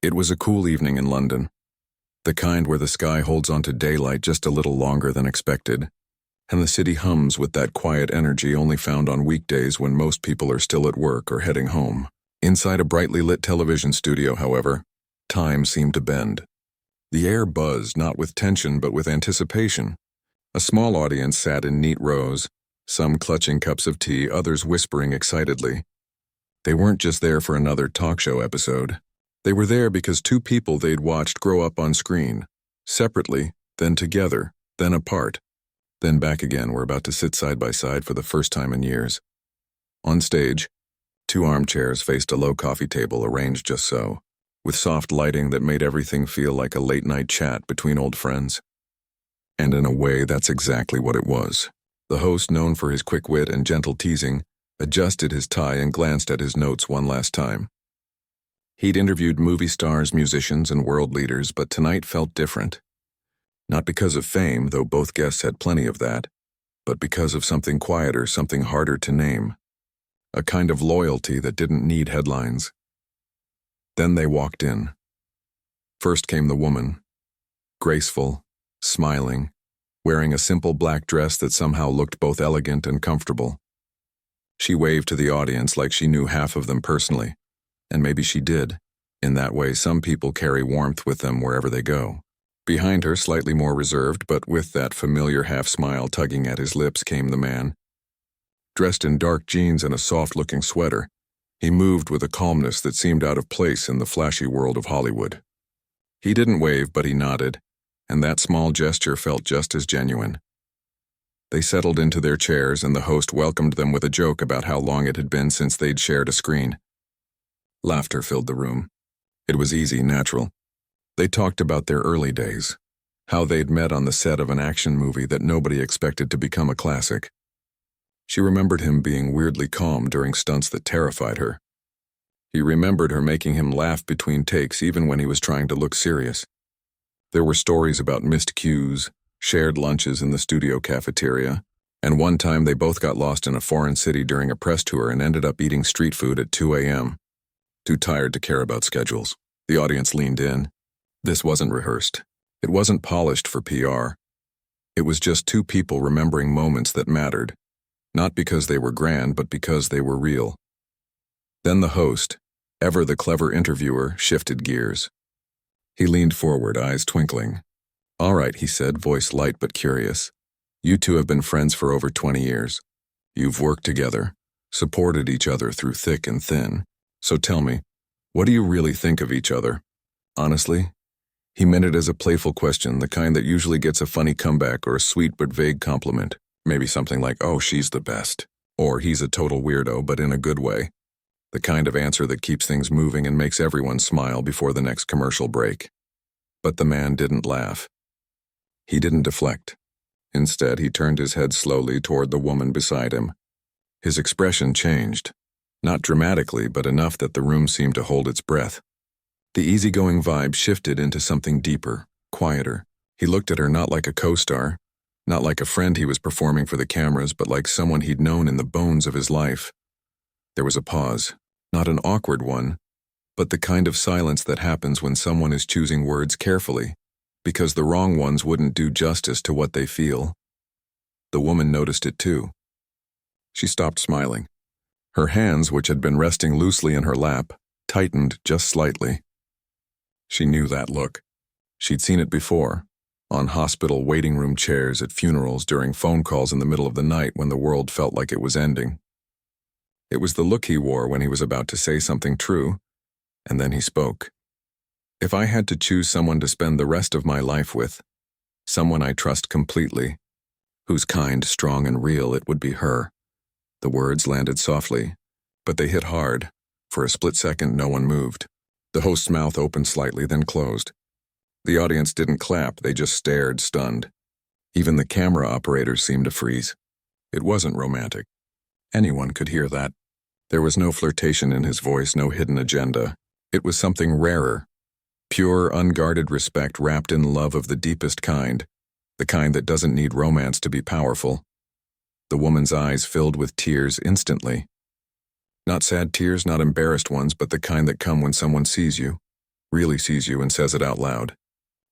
It was a cool evening in London, the kind where the sky holds onto daylight just a little longer than expected, and the city hums with that quiet energy only found on weekdays when most people are still at work or heading home. Inside a brightly lit television studio, however, time seemed to bend. The air buzzed not with tension but with anticipation. A small audience sat in neat rows, some clutching cups of tea, others whispering excitedly. They weren't just there for another talk show episode. They were there because two people they'd watched grow up on screen, separately, then together, then apart, then back again, were about to sit side by side for the first time in years. On stage, two armchairs faced a low coffee table arranged just so, with soft lighting that made everything feel like a late-night chat between old friends. And in a way, that's exactly what it was. The host, known for his quick wit and gentle teasing, adjusted his tie and glanced at his notes one last time. He'd interviewed movie stars, musicians, and world leaders, but tonight felt different. Not because of fame, though both guests had plenty of that, but because of something quieter, something harder to name. A kind of loyalty that didn't need headlines. Then they walked in. First came the woman, graceful, smiling, wearing a simple black dress that somehow looked both elegant and comfortable. She waved to the audience like she knew half of them personally, and maybe she did. In that way, some people carry warmth with them wherever they go. Behind her, slightly more reserved, but with that familiar half-smile tugging at his lips, came the man. Dressed in dark jeans and a soft-looking sweater, he moved with a calmness that seemed out of place in the flashy world of Hollywood. He didn't wave, but he nodded, and that small gesture felt just as genuine. They settled into their chairs, and the host welcomed them with a joke about how long it had been since they'd shared a screen. Laughter filled the room. It was easy, natural. They talked about their early days, how they'd met on the set of an action movie that nobody expected to become a classic. She remembered him being weirdly calm during stunts that terrified her. He remembered her making him laugh between takes even when he was trying to look serious. There were stories about missed cues, shared lunches in the studio cafeteria, and one time they both got lost in a foreign city during a press tour and ended up eating street food at 2 a.m., too tired to care about schedules. The audience leaned in. This wasn't rehearsed. It wasn't polished for PR. It was just two people remembering moments that mattered, not because they were grand, but because they were real. Then the host, ever the clever interviewer, shifted gears. He leaned forward, eyes twinkling. "All right," he said, voice light but curious. "You two have been friends for over 20 years. You've worked together, supported each other through thick and thin. So tell me, what do you really think of each other? Honestly?" He meant it as a playful question, the kind that usually gets a funny comeback or a sweet but vague compliment. Maybe something like, "Oh, she's the best," or "He's a total weirdo, but in a good way." The kind of answer that keeps things moving and makes everyone smile before the next commercial break. But the man didn't laugh. He didn't deflect. Instead, he turned his head slowly toward the woman beside him. His expression changed. Not dramatically, but enough that the room seemed to hold its breath. The easygoing vibe shifted into something deeper, quieter. He looked at her not like a co-star, not like a friend he was performing for the cameras, but like someone he'd known in the bones of his life. There was a pause, not an awkward one, but the kind of silence that happens when someone is choosing words carefully, because the wrong ones wouldn't do justice to what they feel. The woman noticed it too. She stopped smiling. Her hands, which had been resting loosely in her lap, tightened just slightly. She knew that look. She'd seen it before, on hospital waiting room chairs, at funerals, during phone calls in the middle of the night when the world felt like it was ending. It was the look he wore when he was about to say something true, and then he spoke. "If I had to choose someone to spend the rest of my life with, someone I trust completely, who's kind, strong, and real, it would be her." The words landed softly, but they hit hard. For a split second, no one moved. The host's mouth opened slightly, then closed. The audience didn't clap, they just stared, stunned. Even the camera operators seemed to freeze. It wasn't romantic. Anyone could hear that. There was no flirtation in his voice, no hidden agenda. It was something rarer. Pure, unguarded respect wrapped in love of the deepest kind, the kind that doesn't need romance to be powerful. The woman's eyes filled with tears instantly. Not sad tears, not embarrassed ones, but the kind that come when someone sees you. really sees you and says it out loud.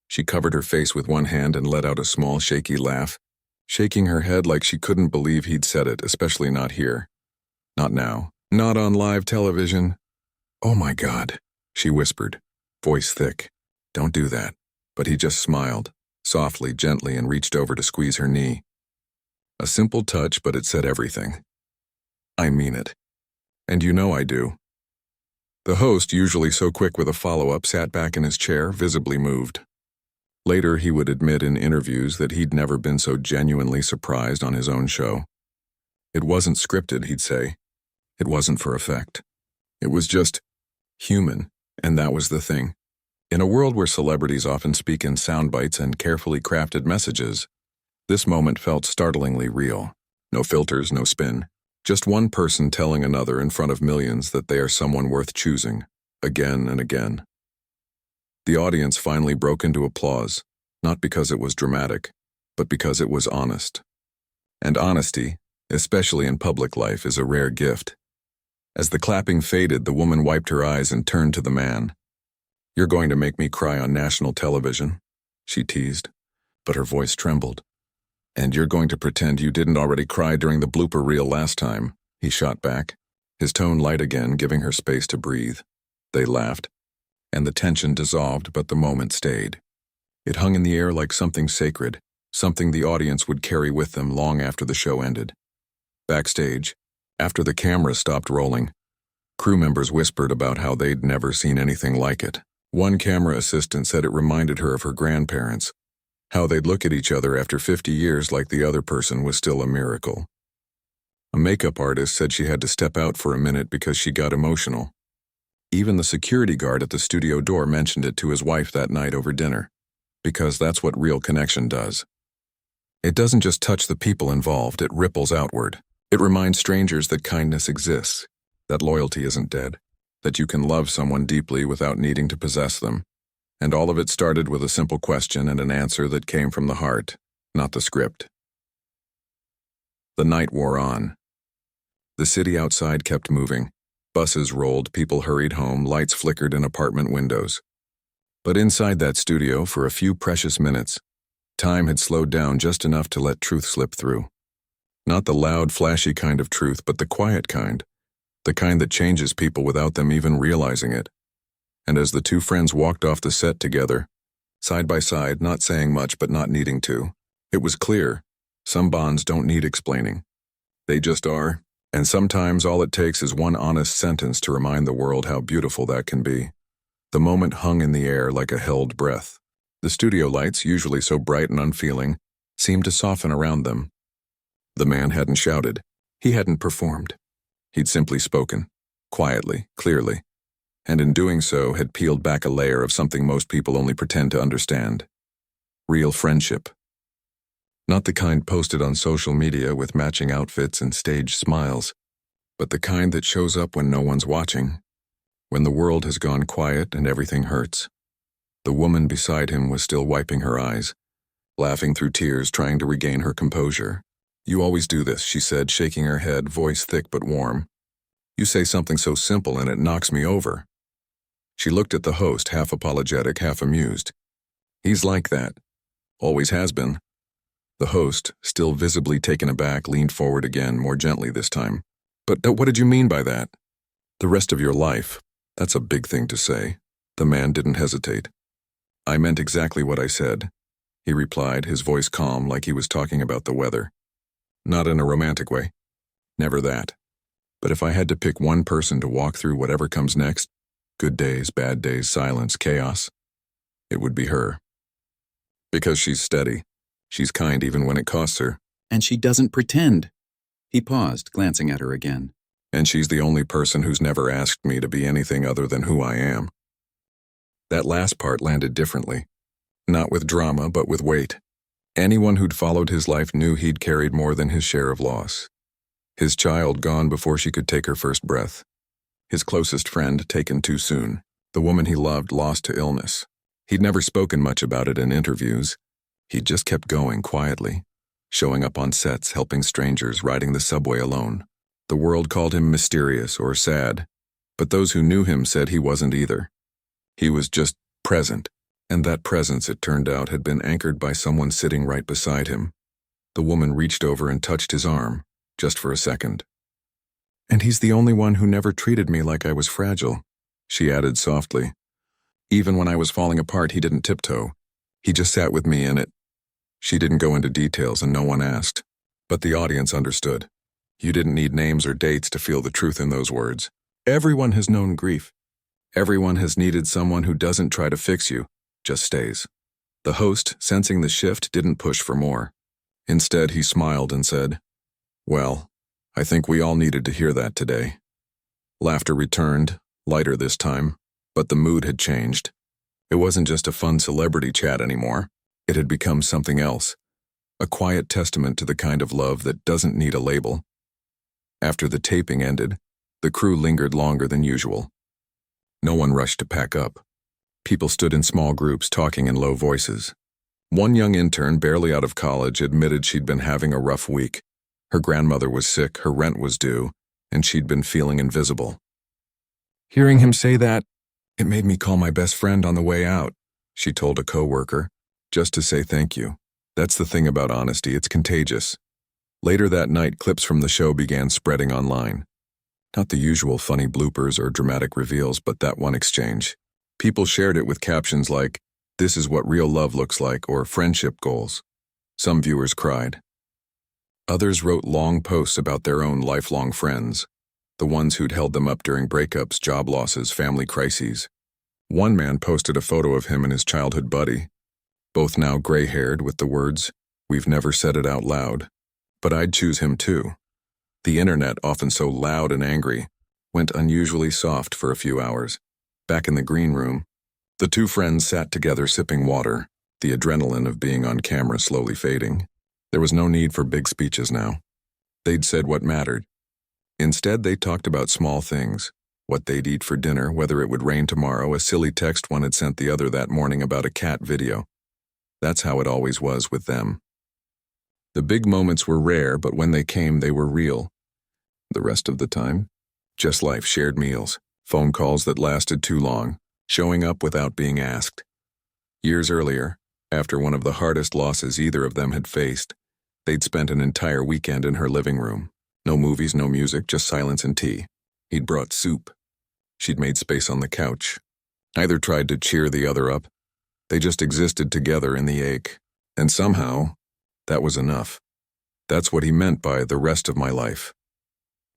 She covered her face with one hand and let out a small, shaky laugh, shaking her head like she couldn't believe he'd said it, especially not here. Not now. Not on live television. "Oh my God," she whispered, voice thick. "Don't do that." But he just smiled, softly, gently, and reached over to squeeze her knee. A simple touch, but it said everything. "I mean it. And you know I do." The host, usually so quick with a follow-up, sat back in his chair, visibly moved. Later, he would admit in interviews that he'd never been so genuinely surprised on his own show. It wasn't scripted, he'd say. It wasn't for effect. It was just human, and that was the thing. In a world where celebrities often speak in sound bites and carefully crafted messages, this moment felt startlingly real. No filters, no spin. Just one person telling another in front of millions that they are someone worth choosing, again and again. The audience finally broke into applause, not because it was dramatic, but because it was honest. And honesty, especially in public life, is a rare gift. As the clapping faded, the woman wiped her eyes and turned to the man. "You're going to make me cry on national television," she teased, but her voice trembled. "And you're going to pretend you didn't already cry during the blooper reel last time," he shot back, his tone light again, giving her space to breathe. They laughed, and the tension dissolved, but the moment stayed. It hung in the air like something sacred, something the audience would carry with them long after the show ended. Backstage, after the camera stopped rolling, crew members whispered about how they'd never seen anything like it. One camera assistant said it reminded her of her grandparents, how they'd look at each other after 50 years like the other person was still a miracle. A makeup artist said she had to step out for a minute because she got emotional. Even the security guard at the studio door mentioned it to his wife that night over dinner, because that's what real connection does. It doesn't just touch the people involved, it ripples outward. It reminds strangers that kindness exists, that loyalty isn't dead, that you can love someone deeply without needing to possess them. And all of it started with a simple question and an answer that came from the heart, not the script. The night wore on. The city outside kept moving. Buses rolled, people hurried home, lights flickered in apartment windows. But inside that studio, for a few precious minutes, time had slowed down just enough to let truth slip through. Not the loud, flashy kind of truth, but the quiet kind. The kind that changes people without them even realizing it. And as the two friends walked off the set together, side by side, not saying much but not needing to, it was clear, some bonds don't need explaining. They just are, and sometimes all it takes is one honest sentence to remind the world how beautiful that can be. The moment hung in the air like a held breath. The studio lights, usually so bright and unfeeling, seemed to soften around them. The man hadn't shouted. He hadn't performed. He'd simply spoken, quietly, clearly, and in doing so had peeled back a layer of something most people only pretend to understand. Real friendship. Not the kind posted on social media with matching outfits and staged smiles, but the kind that shows up when no one's watching, when the world has gone quiet and everything hurts. The woman beside him was still wiping her eyes, laughing through tears, trying to regain her composure. "You always do this," she said, shaking her head, voice thick but warm. "You say something so simple and it knocks me over." She looked at the host, half apologetic, half amused. "He's like that. Always has been." The host, still visibly taken aback, leaned forward again, more gently this time. But what did you mean by that?" "The rest of your life. That's a big thing to say." The man didn't hesitate. "I meant exactly what I said," he replied, his voice calm, like he was talking about the weather. "Not in a romantic way. Never that. But if I had to pick one person to walk through whatever comes next, good days, bad days, silence, chaos, it would be her. Because she's steady. She's kind even when it costs her. And she doesn't pretend." He paused, glancing at her again. And she's the only person who's never asked me to be anything other than who I am. That last part landed differently. Not with drama, but with weight. Anyone who'd followed his life knew he'd carried more than his share of loss. His child gone before she could take her first breath. His closest friend taken too soon. The woman he loved lost to illness. He'd never spoken much about it in interviews. He'd just kept going quietly, showing up on sets, helping strangers, riding the subway alone. The world called him mysterious or sad, but those who knew him said he wasn't either. He was just present, and that presence, it turned out, had been anchored by someone sitting right beside him. The woman reached over and touched his arm, just for a second. "And he's the only one who never treated me like I was fragile," she added softly. "Even when I was falling apart, he didn't tiptoe. He just sat with me in it." She didn't go into details and no one asked, but the audience understood. You didn't need names or dates to feel the truth in those words. Everyone has known grief. Everyone has needed someone who doesn't try to fix you, just stays. The host, sensing the shift, didn't push for more. Instead, he smiled and said, "Well, I think we all needed to hear that today." Laughter returned, lighter this time, but the mood had changed. It wasn't just a fun celebrity chat anymore. It had become something else, a quiet testament to the kind of love that doesn't need a label. After the taping ended, the crew lingered longer than usual. No one rushed to pack up. People stood in small groups talking in low voices. One young intern, barely out of college, admitted she'd been having a rough week. Her grandmother was sick, her rent was due, and she'd been feeling invisible. "Hearing him say that, it made me call my best friend on the way out," she told a coworker, "just to say thank you." That's the thing about honesty, it's contagious. Later that night, clips from the show began spreading online. Not the usual funny bloopers or dramatic reveals, but that one exchange. People shared it with captions like, "This is what real love looks like," or "Friendship goals." Some viewers cried. Others wrote long posts about their own lifelong friends, the ones who'd held them up during breakups, job losses, family crises. One man posted a photo of him and his childhood buddy, both now gray-haired, with the words, "We've never said it out loud, but I'd choose him too." The internet, often so loud and angry, went unusually soft for a few hours. Back in the green room, the two friends sat together sipping water, the adrenaline of being on camera slowly fading. There was no need for big speeches now. They'd said what mattered. Instead, they talked about small things, what they'd eat for dinner, whether it would rain tomorrow, a silly text one had sent the other that morning about a cat video. That's how it always was with them. The big moments were rare, but when they came, they were real. The rest of the time, just life, shared meals, phone calls that lasted too long, showing up without being asked. Years earlier, after one of the hardest losses either of them had faced, they'd spent an entire weekend in her living room. No movies, no music, just silence and tea. He'd brought soup. She'd made space on the couch. Neither tried to cheer the other up. They just existed together in the ache. And somehow, that was enough. That's what he meant by the rest of my life.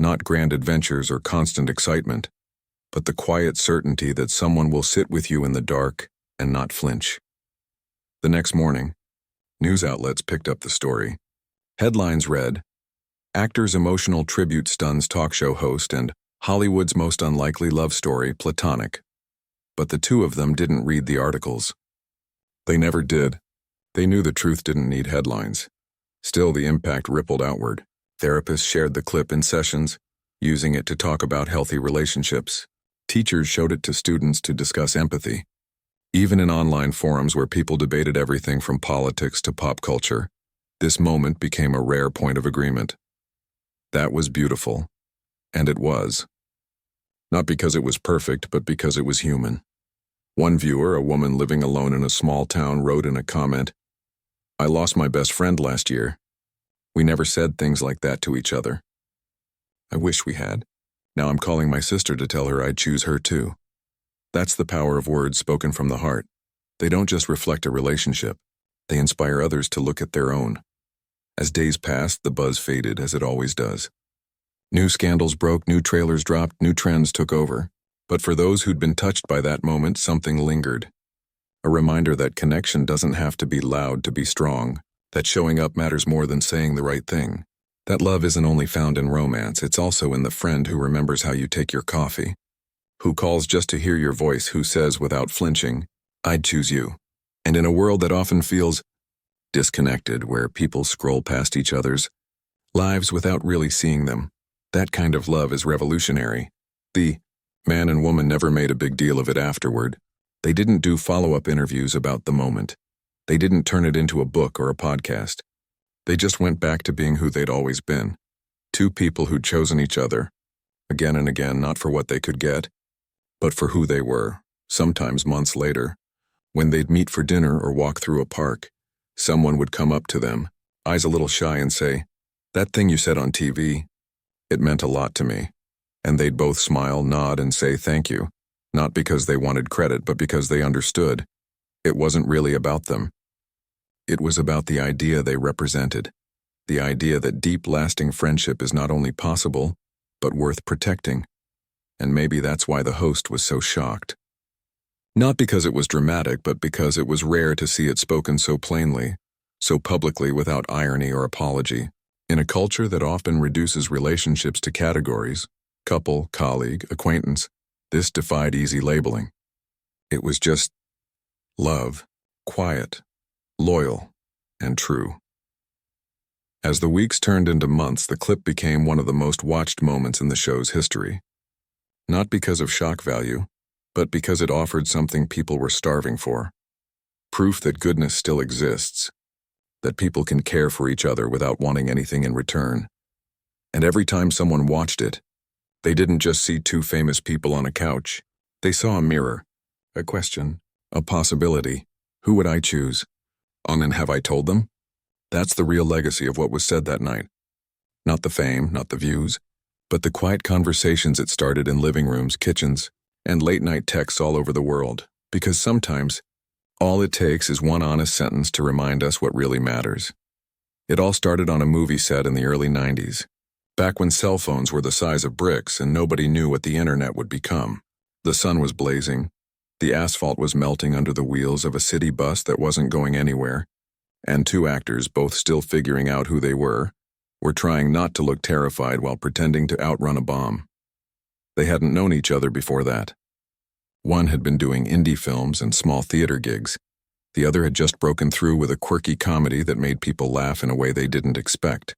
Not grand adventures or constant excitement, but the quiet certainty that someone will sit with you in the dark and not flinch. The next morning, news outlets picked up the story. Headlines read, "Actor's emotional tribute stuns talk show host and Hollywood's most unlikely love story, platonic." But the two of them didn't read the articles. They never did. They knew the truth didn't need headlines. Still, the impact rippled outward. Therapists shared the clip in sessions, using it to talk about healthy relationships. Teachers showed it to students to discuss empathy. Even in online forums where people debated everything from politics to pop culture, this moment became a rare point of agreement. That was beautiful. And it was. Not because it was perfect, but because it was human. One viewer, a woman living alone in a small town, wrote in a comment, "I lost my best friend last year. We never said things like that to each other. I wish we had. Now I'm calling my sister to tell her I'd choose her too." That's the power of words spoken from the heart. They don't just reflect a relationship. They inspire others to look at their own. As days passed, the buzz faded, as it always does. New scandals broke, new trailers dropped, new trends took over. But for those who'd been touched by that moment, something lingered. A reminder that connection doesn't have to be loud to be strong, that showing up matters more than saying the right thing. That love isn't only found in romance, it's also in the friend who remembers how you take your coffee, who calls just to hear your voice, who says without flinching, "I'd choose you." And in a world that often feels disconnected, where people scroll past each other's lives without really seeing them, that kind of love is revolutionary. The man and woman never made a big deal of it afterward. They didn't do follow-up interviews about the moment. They didn't turn it into a book or a podcast. They just went back to being who they'd always been. Two people who'd chosen each other, again and again, not for what they could get, but for who they were. Sometimes months later, when they'd meet for dinner or walk through a park, someone would come up to them, eyes a little shy, and say, "That thing you said on TV, it meant a lot to me." And they'd both smile, nod, and say thank you, not because they wanted credit, but because they understood. It wasn't really about them. It was about the idea they represented, the idea that deep, lasting friendship is not only possible, but worth protecting. And maybe that's why the host was so shocked. Not because it was dramatic, but because it was rare to see it spoken so plainly, so publicly, without irony or apology. In a culture that often reduces relationships to categories, couple, colleague, acquaintance, this defied easy labeling. It was just love, quiet, loyal, and true. As the weeks turned into months, the clip became one of the most watched moments in the show's history. Not because of shock value, but because it offered something people were starving for. Proof that goodness still exists, that people can care for each other without wanting anything in return. And every time someone watched it, they didn't just see two famous people on a couch. They saw a mirror, a question, a possibility. Who would I choose? And have I told them? That's the real legacy of what was said that night. Not the fame, not the views, but the quiet conversations it started in living rooms, kitchens, and late-night texts all over the world. Because sometimes, all it takes is one honest sentence to remind us what really matters. It all started on a movie set in the early 90s, back when cell phones were the size of bricks and nobody knew what the internet would become. The sun was blazing, the asphalt was melting under the wheels of a city bus that wasn't going anywhere, and two actors, both still figuring out who they were trying not to look terrified while pretending to outrun a bomb. They hadn't known each other before that. One had been doing indie films and small theater gigs. The other had just broken through with a quirky comedy that made people laugh in a way they didn't expect.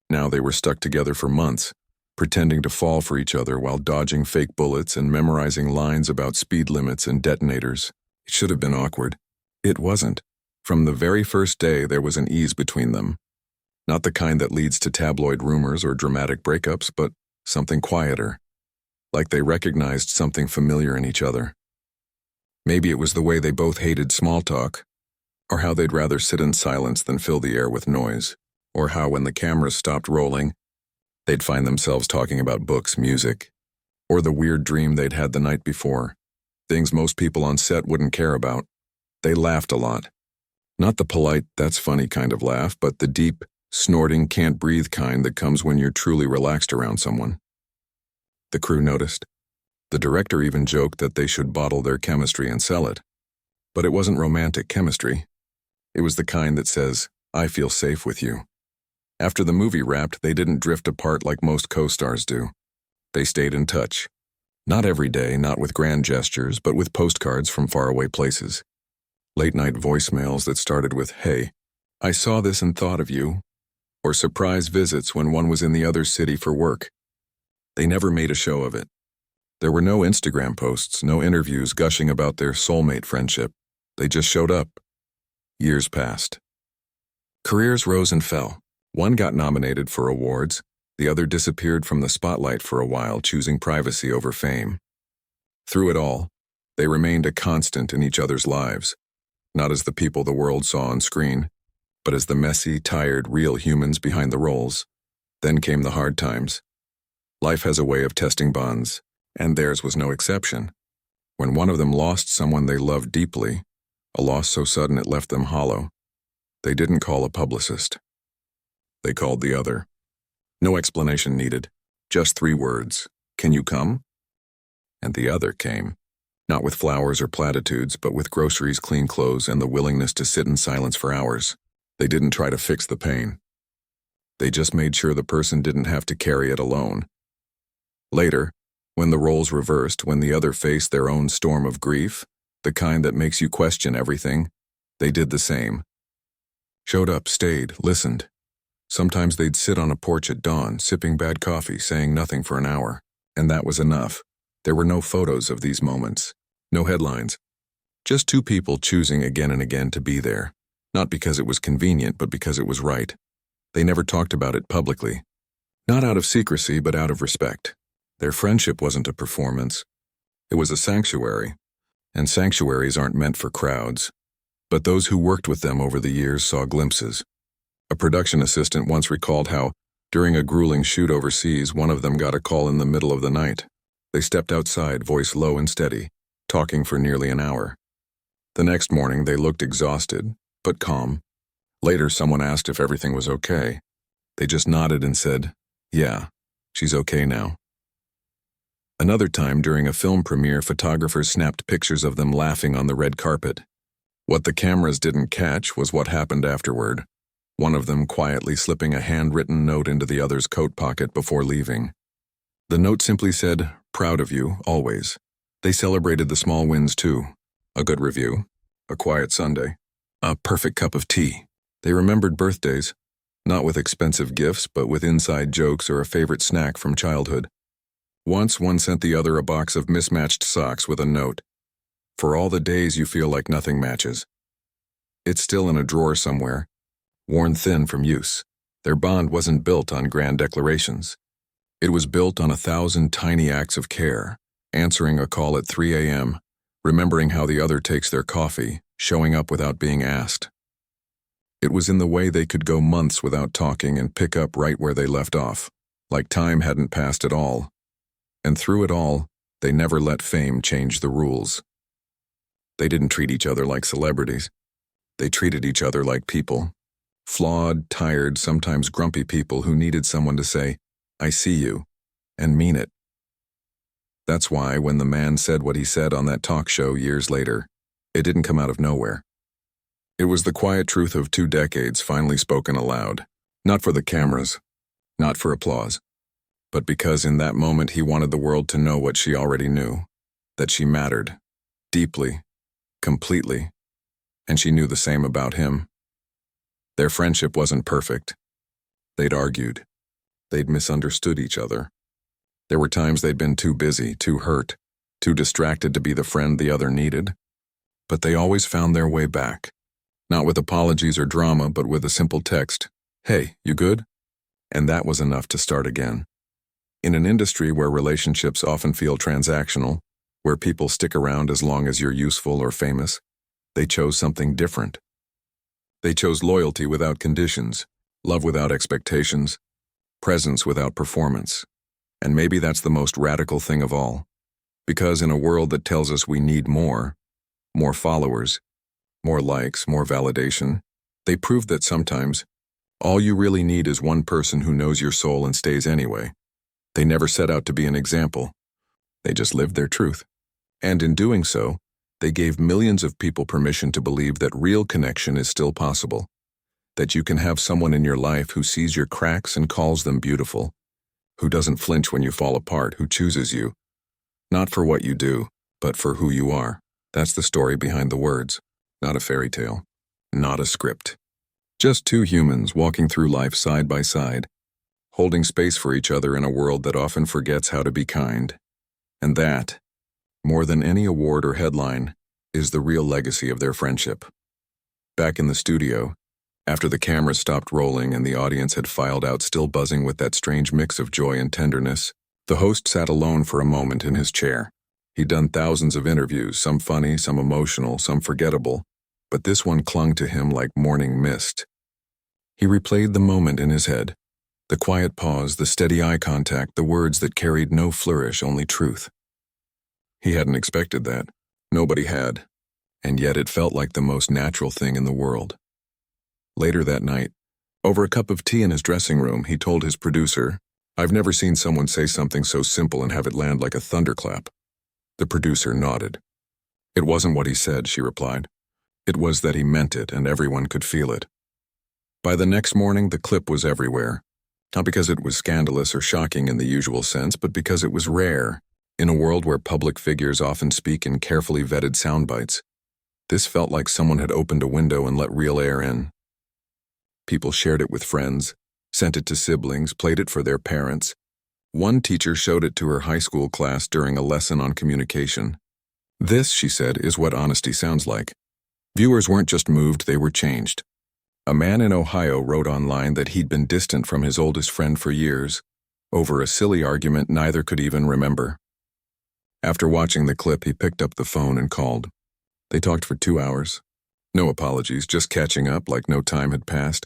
Now they were stuck together for months, pretending to fall for each other while dodging fake bullets and memorizing lines about speed limits and detonators. It should have been awkward. It wasn't. From the very first day, there was an ease between them. Not the kind that leads to tabloid rumors or dramatic breakups, but something quieter. Like they recognized something familiar in each other. Maybe it was the way they both hated small talk, or how they'd rather sit in silence than fill the air with noise, or how when the cameras stopped rolling, they'd find themselves talking about books, music, or the weird dream they'd had the night before, things most people on set wouldn't care about. They laughed a lot. Not the polite, that's funny kind of laugh, but the deep, snorting, can't breathe kind that comes when you're truly relaxed around someone. The crew noticed. The director even joked that they should bottle their chemistry and sell it. But it wasn't romantic chemistry. It was the kind that says, "I feel safe with you." After the movie wrapped, they didn't drift apart like most co-stars do. They stayed in touch. Not every day, not with grand gestures, but with postcards from faraway places. Late-night voicemails that started with, "Hey, I saw this and thought of you," or surprise visits when one was in the other city for work. They never made a show of it. There were no Instagram posts, no interviews gushing about their soulmate friendship. They just showed up. Years passed. Careers rose and fell. One got nominated for awards, the other disappeared from the spotlight for a while, choosing privacy over fame. Through it all, they remained a constant in each other's lives, not as the people the world saw on screen, but as the messy, tired, real humans behind the roles. Then came the hard times. Life has a way of testing bonds, and theirs was no exception. When one of them lost someone they loved deeply, a loss so sudden it left them hollow, they didn't call a publicist. They called the other. No explanation needed, just 3 words. "Can you come?" And the other came. Not with flowers or platitudes, but with groceries, clean clothes, and the willingness to sit in silence for hours. They didn't try to fix the pain. They just made sure the person didn't have to carry it alone. Later, when the roles reversed, when the other faced their own storm of grief, the kind that makes you question everything, they did the same. Showed up, stayed, listened. Sometimes they'd sit on a porch at dawn, sipping bad coffee, saying nothing for an hour. And that was enough. There were no photos of these moments, no headlines. Just 2 people choosing again and again to be there. Not because it was convenient, but because it was right. They never talked about it publicly. Not out of secrecy, but out of respect. Their friendship wasn't a performance. It was a sanctuary, And sanctuaries aren't meant for crowds. But those who worked with them over the years saw glimpses. A production assistant once recalled how, during a grueling shoot overseas, one of them got a call in the middle of the night. They stepped outside, voice low and steady, talking for nearly an hour. The next morning, they looked exhausted, but calm. Later, someone asked if everything was okay. They just nodded and said, "Yeah, she's okay now." Another time, during a film premiere, photographers snapped pictures of them laughing on the red carpet. What the cameras didn't catch was what happened afterward. One of them quietly slipping a handwritten note into the other's coat pocket before leaving. The note simply said, "Proud of you, always." They celebrated the small wins too. A good review, a quiet Sunday, a perfect cup of tea. They remembered birthdays, not with expensive gifts, but with inside jokes or a favorite snack from childhood. Once, one sent the other a box of mismatched socks with a note. "For all the days you feel like nothing matches." It's still in a drawer somewhere, worn thin from use. Their bond wasn't built on grand declarations. It was built on 1,000 tiny acts of care, answering a call at 3 a.m., remembering how the other takes their coffee, showing up without being asked. It was in the way they could go months without talking and pick up right where they left off, like time hadn't passed at all. And through it all, they never let fame change the rules. They didn't treat each other like celebrities. They treated each other like people. Flawed, tired, sometimes grumpy people who needed someone to say, "I see you," and mean it. That's why when the man said what he said on that talk show years later, it didn't come out of nowhere. It was the quiet truth of 2 decades finally spoken aloud, not for the cameras, not for applause, but because in that moment he wanted the world to know what she already knew, that she mattered, deeply, completely, and she knew the same about him. Their friendship wasn't perfect. They'd argued. They'd misunderstood each other. There were times they'd been too busy, too hurt, too distracted to be the friend the other needed. But they always found their way back, not with apologies or drama, but with a simple text, "Hey, you good?" And that was enough to start again. In an industry where relationships often feel transactional, where people stick around as long as you're useful or famous, they chose something different. They chose loyalty without conditions, love without expectations, presence without performance. And maybe that's the most radical thing of all. Because in a world that tells us we need more followers, more likes, more validation, they proved that sometimes all you really need is one person who knows your soul and stays anyway. They never set out to be an example. They just lived their truth. And in doing so, they gave millions of people permission to believe that real connection is still possible, that you can have someone in your life who sees your cracks and calls them beautiful, who doesn't flinch when you fall apart, who chooses you, not for what you do, but for who you are. That's the story behind the words, not a fairy tale, not a script. Just 2 humans walking through life side by side, holding space for each other in a world that often forgets how to be kind. And that, more than any award or headline, is the real legacy of their friendship. Back in the studio, after the cameras stopped rolling and the audience had filed out still buzzing with that strange mix of joy and tenderness, the host sat alone for a moment in his chair. He'd done thousands of interviews, some funny, some emotional, some forgettable, but this one clung to him like morning mist. He replayed the moment in his head, the quiet pause, the steady eye contact, the words that carried no flourish, only truth. He hadn't expected that. Nobody had. And yet it felt like the most natural thing in the world. Later that night, over a cup of tea in his dressing room, he told his producer, "I've never seen someone say something so simple and have it land like a thunderclap." The producer nodded. "It wasn't what he said," she replied. "It was that he meant it and everyone could feel it." By the next morning, the clip was everywhere. Not because it was scandalous or shocking in the usual sense, but because it was rare. In a world where public figures often speak in carefully vetted sound bites, this felt like someone had opened a window and let real air in. People shared it with friends, sent it to siblings, played it for their parents. One teacher showed it to her high school class during a lesson on communication. "This," she said, "is what honesty sounds like." Viewers weren't just moved, they were changed. A man in Ohio wrote online that he'd been distant from his oldest friend for years, over a silly argument neither could even remember. After watching the clip, he picked up the phone and called. They talked for 2 hours. No apologies, just catching up like no time had passed.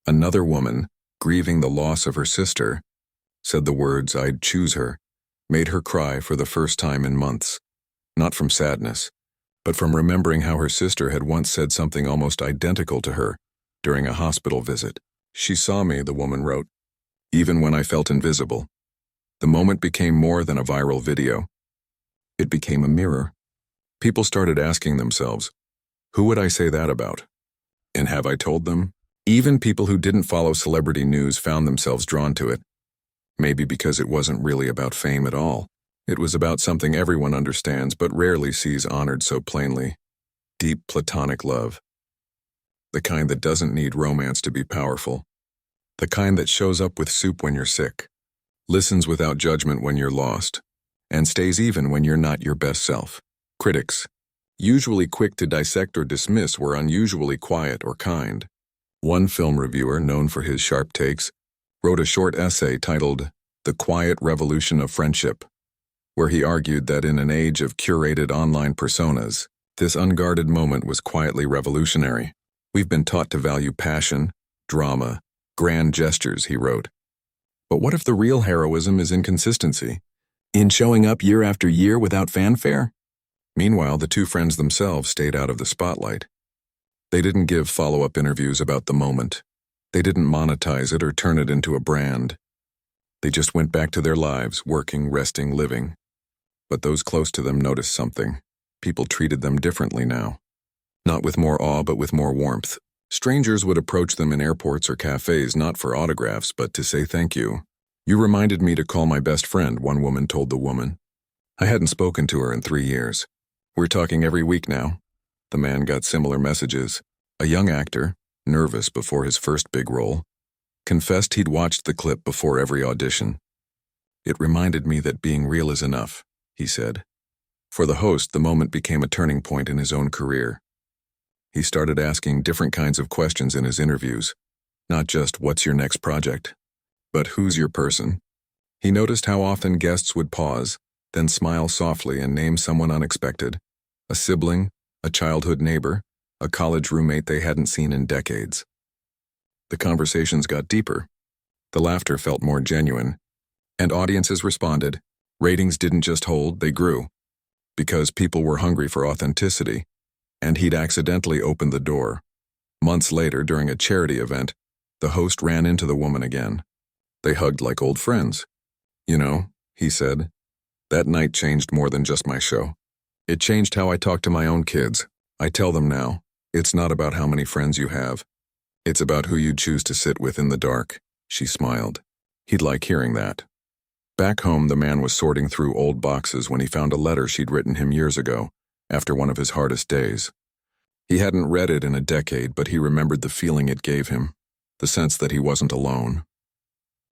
Another woman, grieving the loss of her sister, said the words, "I'd choose her," made her cry for the first time in months. Not from sadness, but from remembering how her sister had once said something almost identical to her during a hospital visit. "She saw me," the woman wrote, "even when I felt invisible." The moment became more than a viral video. It became a mirror. People started asking themselves, who would I say that about? And have I told them? Even people who didn't follow celebrity news found themselves drawn to it. Maybe because it wasn't really about fame at all. It was about something everyone understands but rarely sees honored so plainly. Deep platonic love. The kind that doesn't need romance to be powerful. The kind that shows up with soup when you're sick, listens without judgment when you're lost, and stays even when you're not your best self. Critics, usually quick to dissect or dismiss, were unusually quiet or kind. One film reviewer, known for his sharp takes, wrote a short essay titled "The Quiet Revolution of Friendship," where he argued that in an age of curated online personas, this unguarded moment was quietly revolutionary. "We've been taught to value passion, drama, grand gestures," he wrote. "But what if the real heroism is in consistency? In showing up year after year without fanfare?" Meanwhile, the two friends themselves stayed out of the spotlight. They didn't give follow-up interviews about the moment. They didn't monetize it or turn it into a brand. They just went back to their lives, working, resting, living. But those close to them noticed something. People treated them differently now. Not with more awe, but with more warmth. Strangers would approach them in airports or cafes, not for autographs, but to say thank you. "You reminded me to call my best friend," one woman told the woman. "I hadn't spoken to her in 3 years. We're talking every week now." The man got similar messages. A young actor, nervous before his first big role, confessed he'd watched the clip before every audition. "It reminded me that being real is enough," he said. For the host, the moment became a turning point in his own career. He started asking different kinds of questions in his interviews, not just "what's your next project?" but "who's your person?" He noticed how often guests would pause, then smile softly and name someone unexpected, a sibling, a childhood neighbor, a college roommate they hadn't seen in decades. The conversations got deeper. The laughter felt more genuine, and audiences responded. Ratings didn't just hold, they grew, because people were hungry for authenticity, and he'd accidentally opened the door. Months later, during a charity event, the host ran into the woman again. They hugged like old friends. "You know," he said, "that night changed more than just my show. It changed how I talk to my own kids. I tell them now, it's not about how many friends you have. It's about who you choose to sit with in the dark." She smiled. He'd like hearing that. Back home, the man was sorting through old boxes when he found a letter she'd written him years ago, after one of his hardest days. He hadn't read it in a decade, but he remembered the feeling it gave him, the sense that he wasn't alone.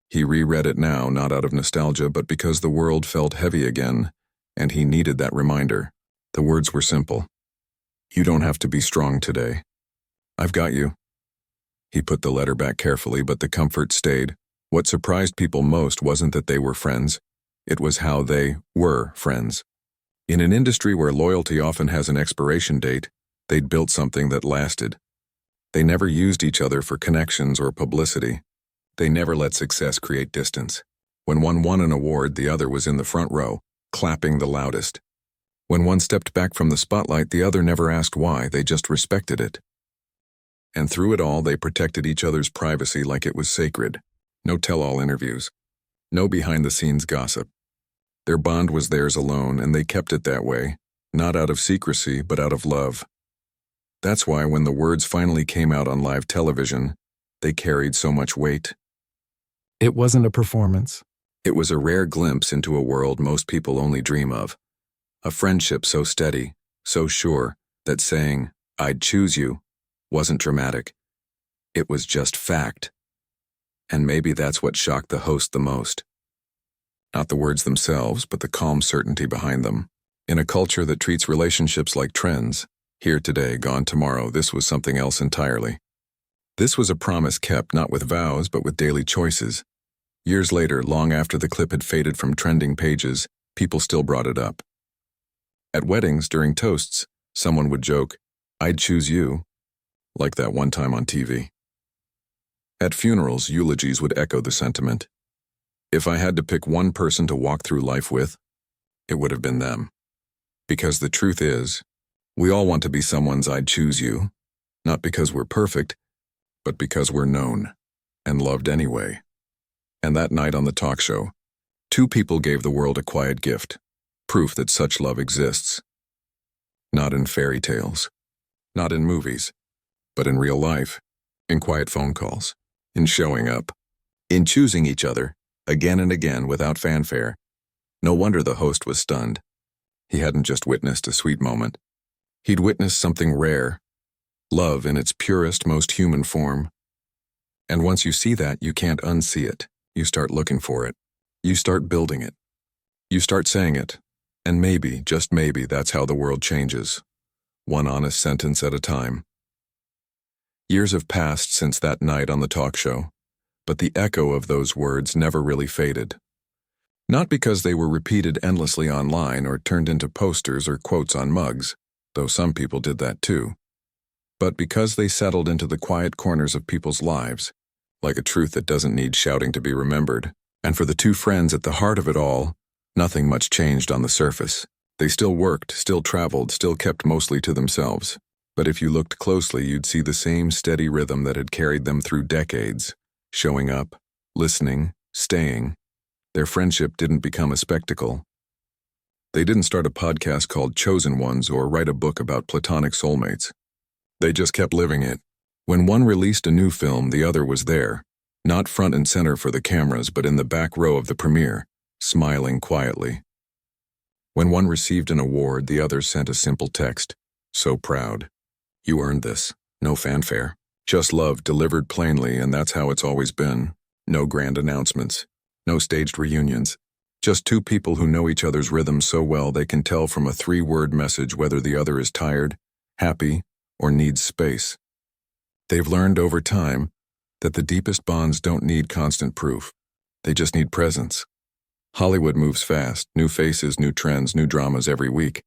He reread it now, not out of nostalgia, but because the world felt heavy again, and he needed that reminder. The words were simple. "You don't have to be strong today. I've got you." He put the letter back carefully, but the comfort stayed. What surprised people most wasn't that they were friends. It was how they were friends. In an industry where loyalty often has an expiration date, they'd built something that lasted. They never used each other for connections or publicity. They never let success create distance. When one won an award, the other was in the front row, clapping the loudest. When one stepped back from the spotlight, the other never asked why, they just respected it. And through it all, they protected each other's privacy like it was sacred. No tell-all interviews. No behind-the-scenes gossip. Their bond was theirs alone, and they kept it that way, not out of secrecy, but out of love. That's why when the words finally came out on live television, they carried so much weight. It wasn't a performance. It was a rare glimpse into a world most people only dream of. A friendship so steady, so sure, that saying, "I'd choose you," wasn't dramatic. It was just fact. And maybe that's what shocked the host the most. Not the words themselves, but the calm certainty behind them. In a culture that treats relationships like trends, here today, gone tomorrow, this was something else entirely. This was a promise kept not with vows, but with daily choices. Years later, long after the clip had faded from trending pages, people still brought it up. At weddings, during toasts, someone would joke, "I'd choose you," like that one time on TV. At funerals, eulogies would echo the sentiment. If I had to pick one person to walk through life with, it would have been them. Because the truth is, we all want to be someone's "I'd choose you," not because we're perfect, but because we're known and loved anyway. And that night on the talk show, two people gave the world a quiet gift, proof that such love exists. Not in fairy tales, not in movies, but in real life, in quiet phone calls, in showing up, in choosing each other, again and again without fanfare. No wonder the host was stunned. He hadn't just witnessed a sweet moment. He'd witnessed something rare, love in its purest, most human form. And once you see that, you can't unsee it. You start looking for it. You start building it. You start saying it. And maybe, just maybe, that's how the world changes. One honest sentence at a time. Years have passed since that night on the talk show, but the echo of those words never really faded. Not because they were repeated endlessly online or turned into posters or quotes on mugs, though some people did that too, but because they settled into the quiet corners of people's lives, like a truth that doesn't need shouting to be remembered. And for the two friends at the heart of it all, nothing much changed on the surface. They still worked, still traveled, still kept mostly to themselves. But if you looked closely, you'd see the same steady rhythm that had carried them through decades. Showing up, listening, staying. Their friendship didn't become a spectacle. They didn't start a podcast called Chosen Ones or write a book about platonic soulmates. They just kept living it. When one released a new film, the other was there, not front and center for the cameras, but in the back row of the premiere, smiling quietly. When one received an award, the other sent a simple text, "So proud. You earned this." No fanfare. Just love delivered plainly, and that's how it's always been. No grand announcements. No staged reunions. Just two people who know each other's rhythms so well they can tell from a 3-word message whether the other is tired, happy, or needs space. They've learned over time that the deepest bonds don't need constant proof. They just need presence. Hollywood moves fast, new faces, new trends, new dramas every week.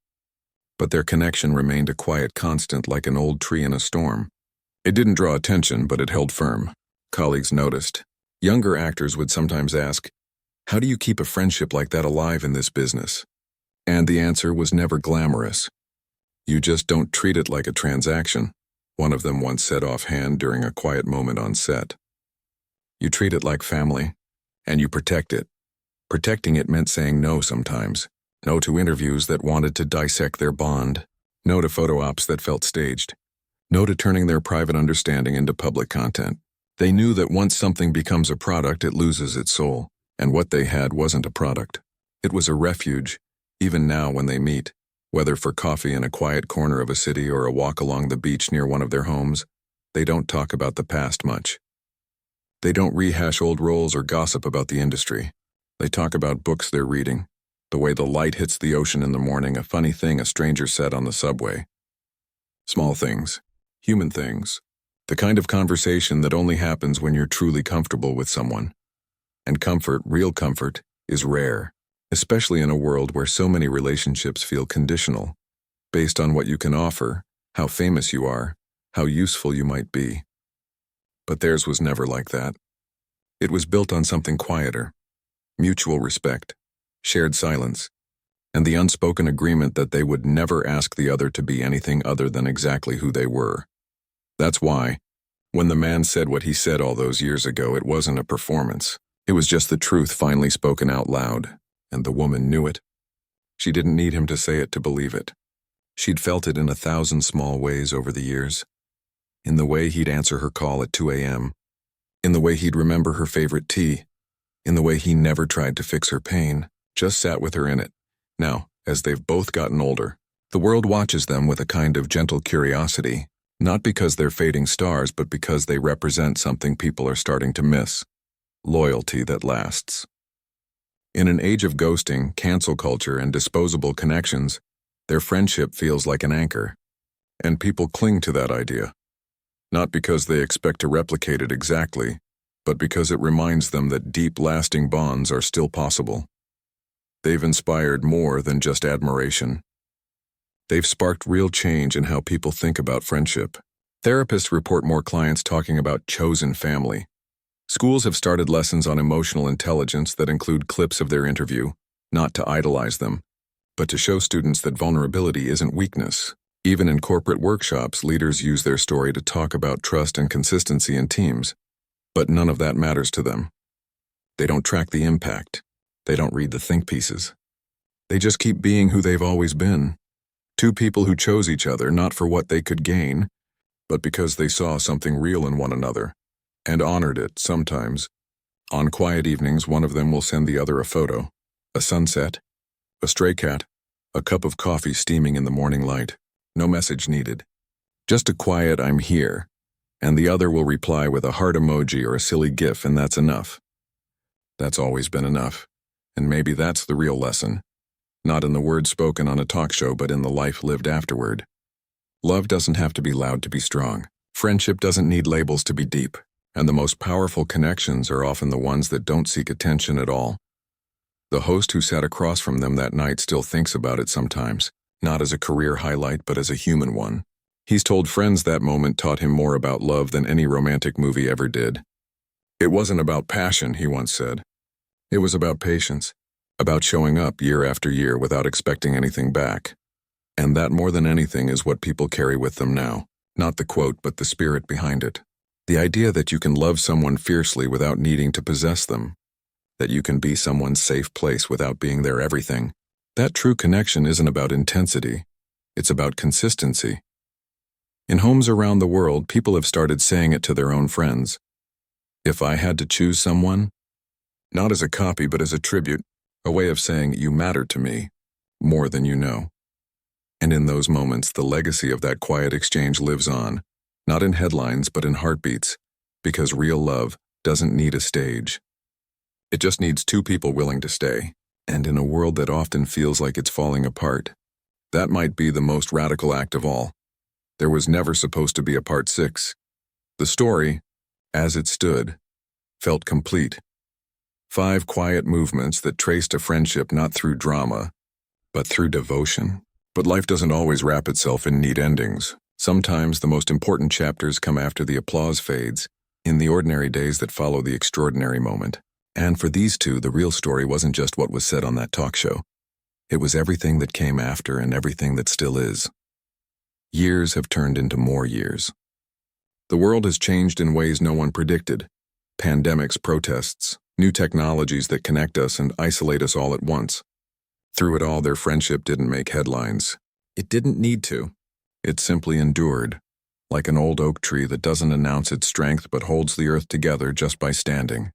But their connection remained a quiet constant, like an old tree in a storm. It didn't draw attention, but it held firm. Colleagues noticed. Younger actors would sometimes ask, "How do you keep a friendship like that alive in this business?" And the answer was never glamorous. "You just don't treat it like a transaction," one of them once said offhand during a quiet moment on set. "You treat it like family, and you protect it." Protecting it meant saying no sometimes. No to interviews that wanted to dissect their bond. No to photo ops that felt staged. No to turning their private understanding into public content. They knew that once something becomes a product, it loses its soul. And what they had wasn't a product. It was a refuge, even now when they meet. Whether for coffee in a quiet corner of a city or a walk along the beach near one of their homes, they don't talk about the past much. They don't rehash old roles or gossip about the industry. They talk about books they're reading, the way the light hits the ocean in the morning, a funny thing a stranger said on the subway. Small things, human things, the kind of conversation that only happens when you're truly comfortable with someone. And comfort, real comfort, is rare, especially in a world where so many relationships feel conditional, based on what you can offer, how famous you are, how useful you might be. But theirs was never like that. It was built on something quieter, mutual respect, shared silence, and the unspoken agreement that they would never ask the other to be anything other than exactly who they were. That's why, when the man said what he said all those years ago, it wasn't a performance. It was just the truth finally spoken out loud, and the woman knew it. She didn't need him to say it to believe it. She'd felt it in 1,000 small ways over the years. In the way he'd answer her call at 2 a.m., in the way he'd remember her favorite tea, in the way he never tried to fix her pain, just sat with her in it. Now, as they've both gotten older, the world watches them with a kind of gentle curiosity, not because they're fading stars, but because they represent something people are starting to miss: loyalty that lasts. In an age of ghosting, cancel culture, and disposable connections, their friendship feels like an anchor, and people cling to that idea. Not because they expect to replicate it exactly, but because it reminds them that deep, lasting bonds are still possible. They've inspired more than just admiration. They've sparked real change in how people think about friendship. Therapists report more clients talking about chosen family. Schools have started lessons on emotional intelligence that include clips of their interview, not to idolize them, but to show students that vulnerability isn't weakness. Even in corporate workshops, leaders use their story to talk about trust and consistency in teams. But none of that matters to them. They don't track the impact. They don't read the think pieces. They just keep being who they've always been. Two people who chose each other not for what they could gain, but because they saw something real in one another, and honored it sometimes. On quiet evenings, one of them will send the other a photo, a sunset, a stray cat, a cup of coffee steaming in the morning light. No message needed. Just a quiet "I'm here," and the other will reply with a heart emoji or a silly gif, and that's enough. That's always been enough, and maybe that's the real lesson. Not in the words spoken on a talk show, but in the life lived afterward. Love doesn't have to be loud to be strong. Friendship doesn't need labels to be deep, and the most powerful connections are often the ones that don't seek attention at all. The host who sat across from them that night still thinks about it sometimes, not as a career highlight but as a human one. He's told friends that moment taught him more about love than any romantic movie ever did. It wasn't about passion, he once said. It was about patience, about showing up year after year without expecting anything back. And that more than anything is what people carry with them now. Not the quote, but the spirit behind it. The idea that you can love someone fiercely without needing to possess them. That you can be someone's safe place without being their everything. That true connection isn't about intensity. It's about consistency. In homes around the world, people have started saying it to their own friends. If I had to choose someone, not as a copy but as a tribute, a way of saying you matter to me, more than you know. And in those moments, the legacy of that quiet exchange lives on, not in headlines but in heartbeats, because real love doesn't need a stage. It just needs two people willing to stay, and in a world that often feels like it's falling apart, that might be the most radical act of all. There was never supposed to be a part 6. The story, as it stood, felt complete. 5 quiet movements that traced a friendship not through drama, but through devotion. But life doesn't always wrap itself in neat endings. Sometimes the most important chapters come after the applause fades, in the ordinary days that follow the extraordinary moment. And for these two, the real story wasn't just what was said on that talk show. It was everything that came after and everything that still is. Years have turned into more years. The world has changed in ways no one predicted. Pandemics, protests, new technologies that connect us and isolate us all at once. Through it all, their friendship didn't make headlines. It didn't need to. It simply endured, like an old oak tree that doesn't announce its strength but holds the earth together just by standing.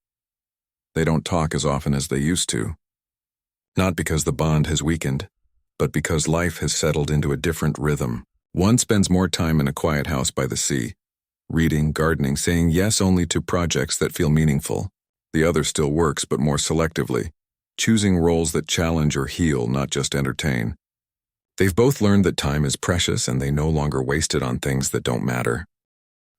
They don't talk as often as they used to. Not because the bond has weakened, but because life has settled into a different rhythm. One spends more time in a quiet house by the sea, reading, gardening, saying yes only to projects that feel meaningful. The other still works, but more selectively, choosing roles that challenge or heal, not just entertain. They've both learned that time is precious and they no longer waste it on things that don't matter.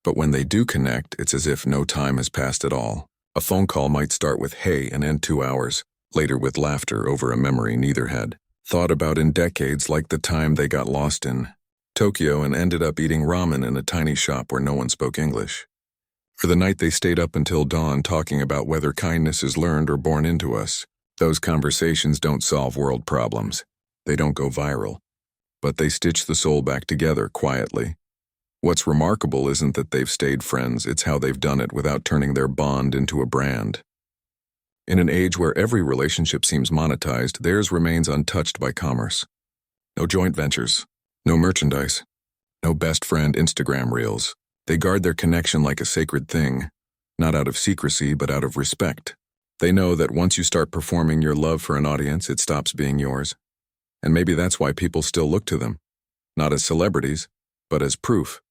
But when they do connect, it's as if no time has passed at all. A phone call might start with "hey" and end 2 hours, later with laughter over a memory neither had thought about in decades, like the time they got lost in Tokyo and ended up eating ramen in a tiny shop where no one spoke English. Or the night they stayed up until dawn talking about whether kindness is learned or born into us. Those conversations don't solve world problems. They don't go viral. But they stitch the soul back together quietly. What's remarkable isn't that they've stayed friends, it's how they've done it without turning their bond into a brand. In an age where every relationship seems monetized, theirs remains untouched by commerce. No joint ventures, no merchandise, no best friend Instagram reels. They guard their connection like a sacred thing, not out of secrecy but out of respect. They know that once you start performing your love for an audience, it stops being yours. And maybe that's why people still look to them, not as celebrities, but as proof.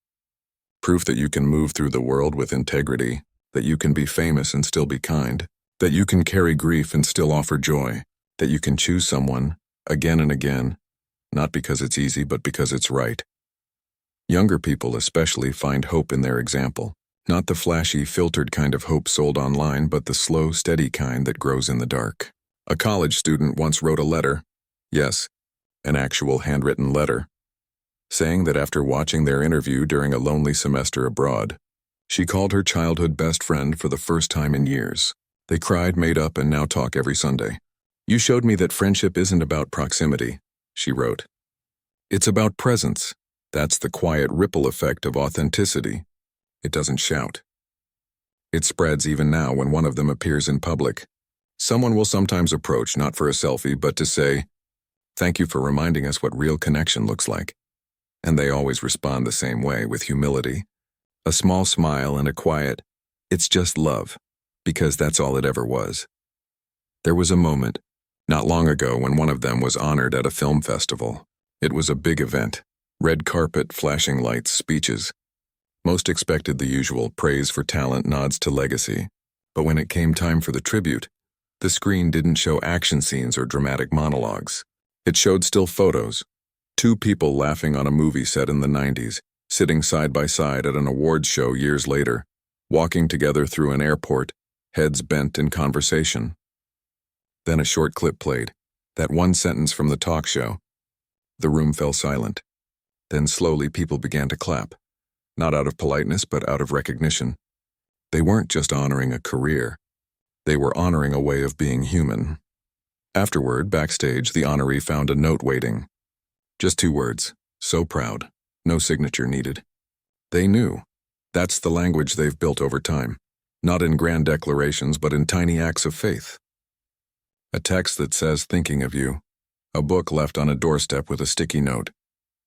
Proof that you can move through the world with integrity, that you can be famous and still be kind, that you can carry grief and still offer joy, that you can choose someone, again and again, not because it's easy but because it's right. Younger people especially find hope in their example. Not the flashy, filtered kind of hope sold online, but the slow, steady kind that grows in the dark. A college student once wrote a letter. Yes, an actual handwritten letter. saying that after watching their interview during a lonely semester abroad, she called her childhood best friend for the first time in years. They cried, made up, and now talk every Sunday. "You showed me that friendship isn't about proximity," she wrote. "It's about presence. That's the quiet ripple effect of authenticity. It doesn't shout. It spreads even now when one of them appears in public. Someone will sometimes approach, not for a selfie, but to say, 'Thank you for reminding us what real connection looks like.' And they always respond the same way, with humility. A small smile and a quiet, 'It's just love,' because that's all it ever was." There was a moment, not long ago, when one of them was honored at a film festival. It was a big event. Red carpet, flashing lights, speeches. Most expected the usual praise for talent, nods to legacy. But when it came time for the tribute, the screen didn't show action scenes or dramatic monologues. It showed still photos. Two people laughing on a movie set in the 90s, sitting side by side at an awards show years later, walking together through an airport, heads bent in conversation. Then a short clip played, that one sentence from the talk show. The room fell silent. Then slowly people began to clap, not out of politeness but out of recognition. They weren't just honoring a career. They were honoring a way of being human. Afterward, backstage, the honoree found a note waiting. Just 2 words, "So proud," no signature needed. They knew. That's the language they've built over time, not in grand declarations but in tiny acts of faith. A text that says, "Thinking of you." A book left on a doorstep with a sticky note.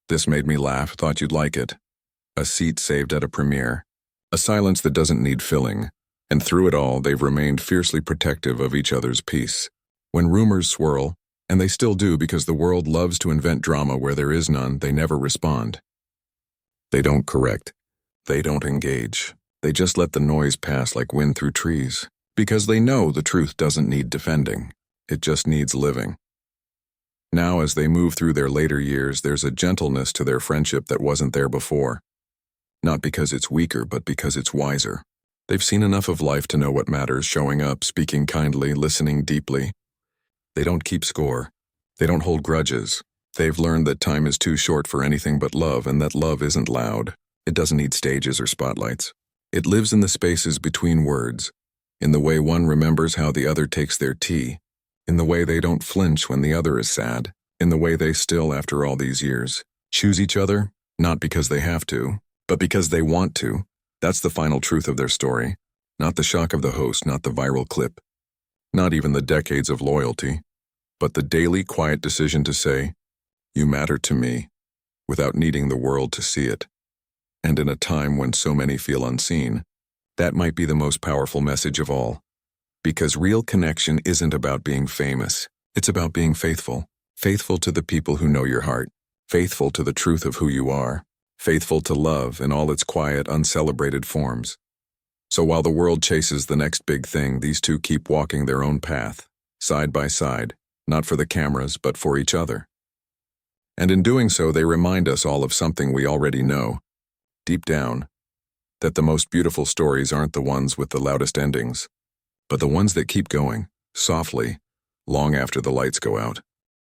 "This made me laugh, thought you'd like it." A seat saved at a premiere. A silence that doesn't need filling. And through it all, they've remained fiercely protective of each other's peace. When rumors swirl, and they still do because the world loves to invent drama where there is none, they never respond. They don't correct. They don't engage. They just let the noise pass like wind through trees. Because they know the truth doesn't need defending. It just needs living. Now, as they move through their later years, there's a gentleness to their friendship that wasn't there before. Not because it's weaker, but because it's wiser. They've seen enough of life to know what matters, showing up, speaking kindly, listening deeply. They don't keep score. They don't hold grudges. They've learned that time is too short for anything but love, and that love isn't loud. It doesn't need stages or spotlights. It lives in the spaces between words, in the way one remembers how the other takes their tea, in the way they don't flinch when the other is sad, in the way they still, after all these years, choose each other, not because they have to, but because they want to. That's the final truth of their story. Not the shock of the host, not the viral clip, not even the decades of loyalty, but the daily quiet decision to say, "You matter to me," without needing the world to see it. And in a time when so many feel unseen, that might be the most powerful message of all. Because real connection isn't about being famous. It's about being faithful. Faithful to the people who know your heart. Faithful to the truth of who you are. Faithful to love in all its quiet, uncelebrated forms. So while the world chases the next big thing, these two keep walking their own path, side by side, not for the cameras, but for each other. And in doing so, they remind us all of something we already know, deep down, that the most beautiful stories aren't the ones with the loudest endings, but the ones that keep going, softly, long after the lights go out.